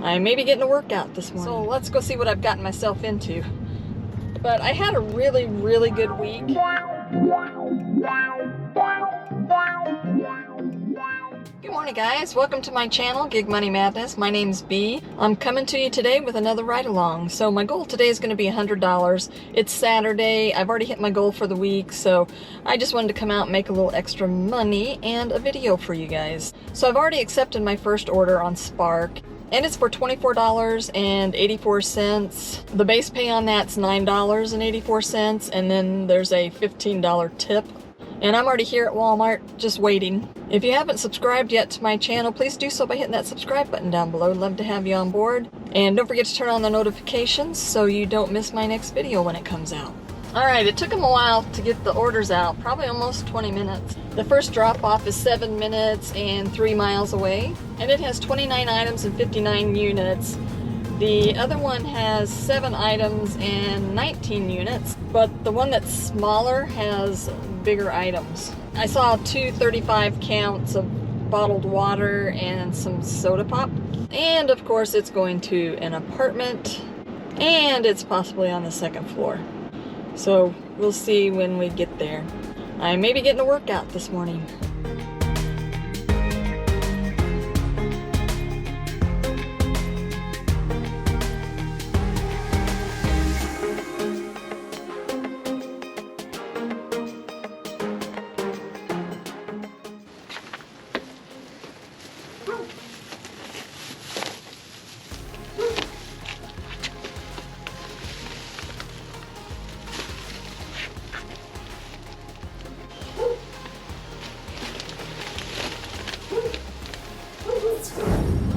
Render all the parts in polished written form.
I may be getting a workout this morning. So let's go see what I've gotten myself into. But I had a really, really good week. Good morning, guys. Welcome to my channel, Gig Money Madness. My name's Bee. I'm coming to you today with another ride-along. So my goal today is going to be $100. It's Saturday. I've already hit my goal for the week, so I just wanted to come out and make a little extra money and a video for you guys. So I've already accepted my first order on Spark, and it's for $24.84. The base pay on that's $9.84, and then there's a $15 tip. And I'm already here at Walmart, just waiting. If you haven't subscribed yet to my channel, please do so by hitting that subscribe button down below. I'd love to have you on board. And don't forget to turn on the notifications so you don't miss my next video when it comes out. Alright, it took them a while to get the orders out, probably almost 20 minutes. The first drop-off is 7 minutes and 3 miles away, and it has 29 items and 59 units. The other one has 7 items and 19 units, but the one that's smaller has bigger items. I saw 2 35 counts of bottled water and some soda pop. And of course it's going to an apartment, and it's possibly on the 2nd floor. So we'll see when we get there. I may be getting a workout this morning.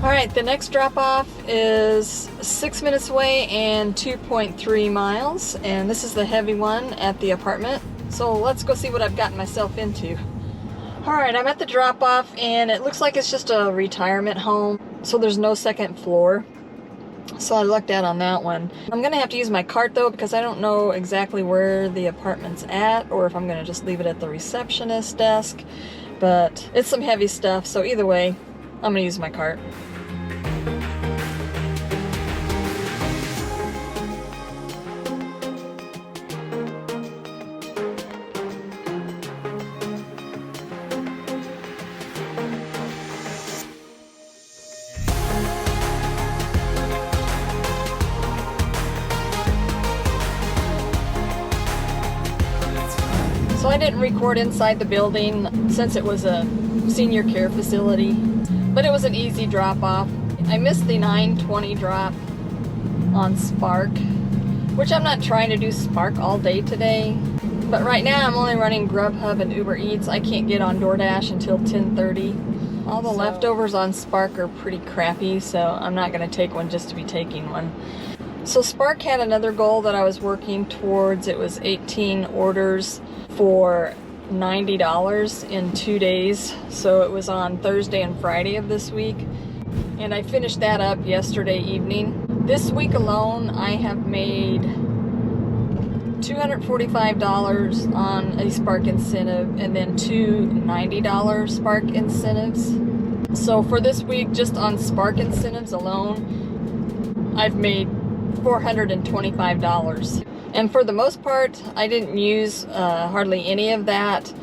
Alright, the next drop-off is 6 minutes away and 2.3 miles, and this is the heavy one at the apartment. So let's go see what I've gotten myself into. Alright, I'm at the drop-off, and it looks like it's just a retirement home, so there's no 2nd floor. So I lucked out on that one. I'm going to have to use my cart though, because I don't know exactly where the apartment's at, or if I'm going to just leave it at the receptionist desk. But it's some heavy stuff, so either way, I'm going to use my cart. So I didn't record inside the building since it was a senior care facility, but it was an easy drop off. I missed the 9:20 drop on Spark, which I'm not trying to do Spark all day today, but right now I'm only running GrubHub and UberEats. I can't get on DoorDash until 10:30. All the leftovers on Spark are pretty crappy, so I'm not going to take one just to be taking one. So Spark had another goal that I was working towards. It was 18 orders for $90 in 2 days. So it was on Thursday and Friday of this week. And I finished that up yesterday evening. This week alone, I have made $245 on a Spark incentive and then 2 $90 Spark incentives. So for this week, just on Spark incentives alone, I've made $425. And for the most part, I didn't use hardly any of that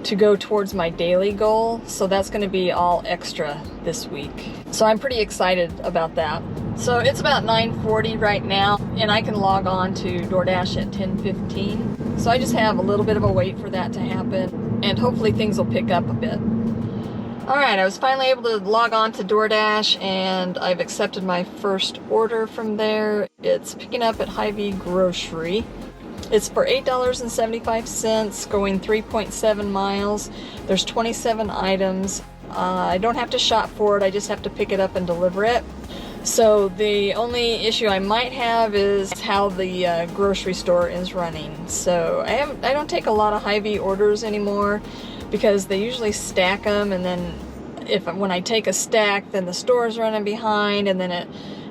to go towards my daily goal, so that's going to be all extra this week. So I'm pretty excited about that. So it's about 9:40 right now, and I can log on to DoorDash at 10:15. So I just have a little bit of a wait for that to happen, and hopefully things will pick up a bit. Alright, I was finally able to log on to DoorDash, and I've accepted my first order from there. It's picking up at Hy-Vee Grocery. It's for $8.75, going 3.7 miles. There's 27 items. I don't have to shop for it, I just have to pick it up and deliver it. So the only issue I might have is how the grocery store is running. So I don't take a lot of Hy-Vee orders anymore, because they usually stack them, and then when I take a stack, then the store's running behind, and then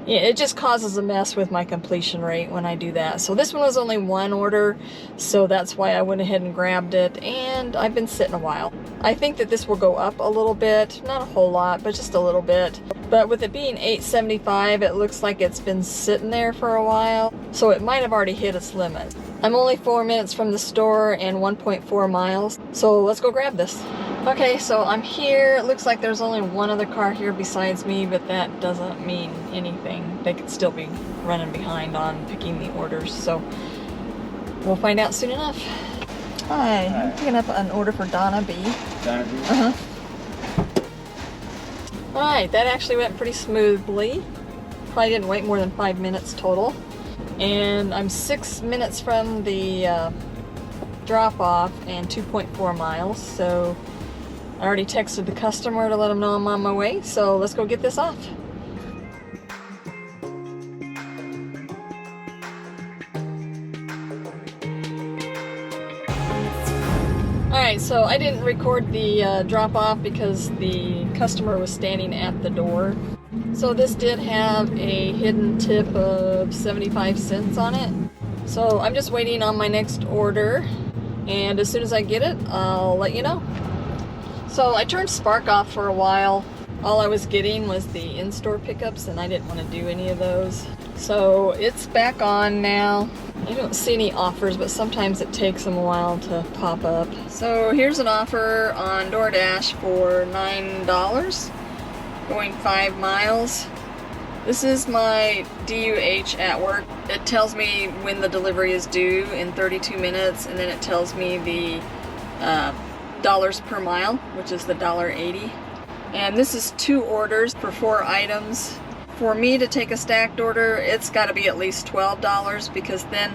Yeah, it just causes a mess with my completion rate when I do that. So this one was only one order, so that's why I went ahead and grabbed it, and I've been sitting a while. I think that this will go up a little bit, not a whole lot, but just a little bit. But with it being $8.75, it looks like it's been sitting there for a while, so it might have already hit its limit. I'm only 4 minutes from the store and 1.4 miles, so let's go grab this. Okay, so I'm here. It looks like there's only one other car here besides me, but that doesn't mean anything. They could still be running behind on picking the orders, so we'll find out soon enough. Hi, I'm picking up an order for Donna B. Donna B? Uh-huh. Alright, that actually went pretty smoothly. Probably didn't wait more than 5 minutes total. And I'm 6 minutes from the drop-off and 2.4 miles, so I already texted the customer to let him know I'm on my way, so let's go get this off. Alright, so I didn't record the drop-off because the customer was standing at the door. So this did have a hidden tip of 75 cents on it. So I'm just waiting on my next order, and as soon as I get it, I'll let you know. So I turned Spark off for a while. All I was getting was the in-store pickups, and I didn't want to do any of those. So it's back on now. I don't see any offers, but sometimes it takes them a while to pop up. So here's an offer on DoorDash for $9, going 5 miles. This is my DUH at work. It tells me when the delivery is due in 32 minutes, and then it tells me the dollars per mile, which is the $1.80. And this is 2 orders for 4 items. For me to take a stacked order, it's got to be at least $12, because then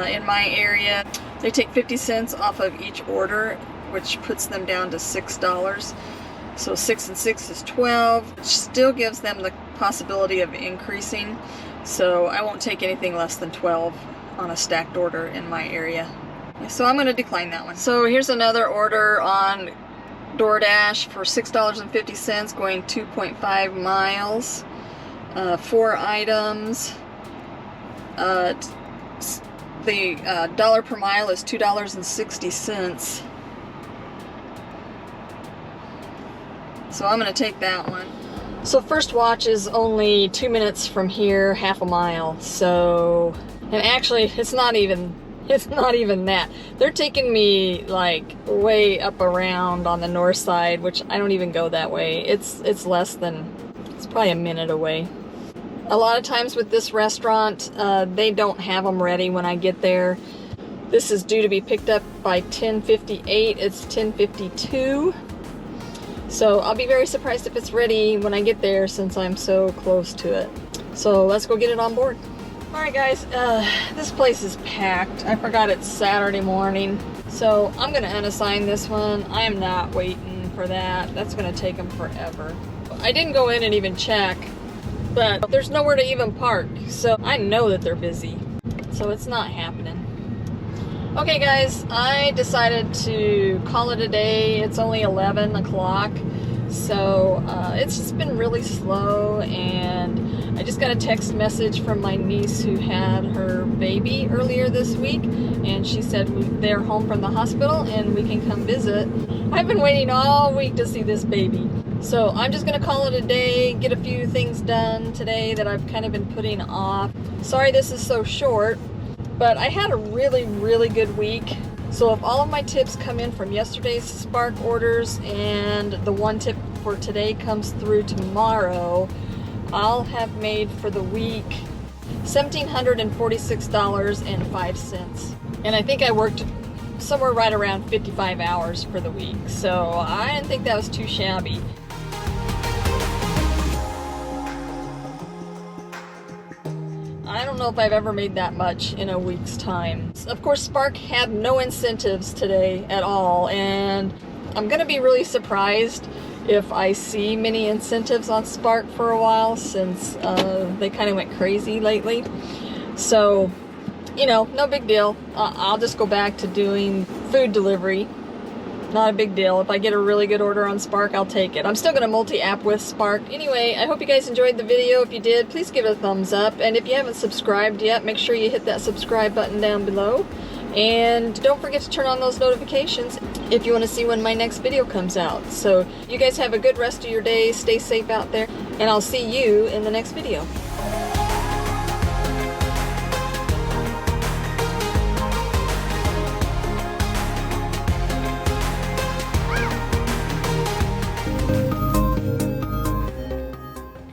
in my area they take 50 cents off of each order, which puts them down to $6. So 6 and 6 is 12, which still gives them the possibility of increasing. So I won't take anything less than 12 on a stacked order in my area. So I'm going to decline that one. So here's another order on DoorDash for $6.50, going 2.5 miles. 4 items. The dollar per mile is $2.60. So I'm going to take that one. So First Watch is only 2 minutes from here, half a mile. So, and actually it's not even that. They're taking me like way up around on the north side, which I don't even go that way. It's probably a minute away. A lot of times with this restaurant, they don't have them ready when I get there. This is due to be picked up by 10:58. It's 10:52. So I'll be very surprised if it's ready when I get there, since I'm so close to it. So let's go get it on board. Alright guys, this place is packed. I forgot it's Saturday morning. So I'm going to unassign this one. I am not waiting for that. That's going to take them forever. I didn't go in and even check, but there's nowhere to even park. So I know that they're busy. So it's not happening. Okay guys, I decided to call it a day. It's only 11 o'clock. So it's just been really slow, and I just got a text message from my niece who had her baby earlier this week, and she said they're home from the hospital and we can come visit. I've been waiting all week to see this baby. So I'm just going to call it a day, get a few things done today that I've kind of been putting off. Sorry this is so short, but I had a really, really good week. So if all of my tips come in from yesterday's Spark orders and the one tip for today comes through tomorrow, I'll have made for the week $1,746.05. And I think I worked somewhere right around 55 hours for the week. So I didn't think that was too shabby. I don't know if I've ever made that much in a week's time. Of course, Spark had no incentives today at all, and I'm going to be really surprised if I see many incentives on Spark for a while, since they kind of went crazy lately. So, you know, no big deal. I'll just go back to doing food delivery Not a big deal. If I get a really good order on Spark, I'll take it. I'm still going to multi-app with Spark. Anyway, I hope you guys enjoyed the video. If you did, please give it a thumbs up. And if you haven't subscribed yet, make sure you hit that subscribe button down below. And don't forget to turn on those notifications if you want to see when my next video comes out. So you guys have a good rest of your day. Stay safe out there. And I'll see you in the next video.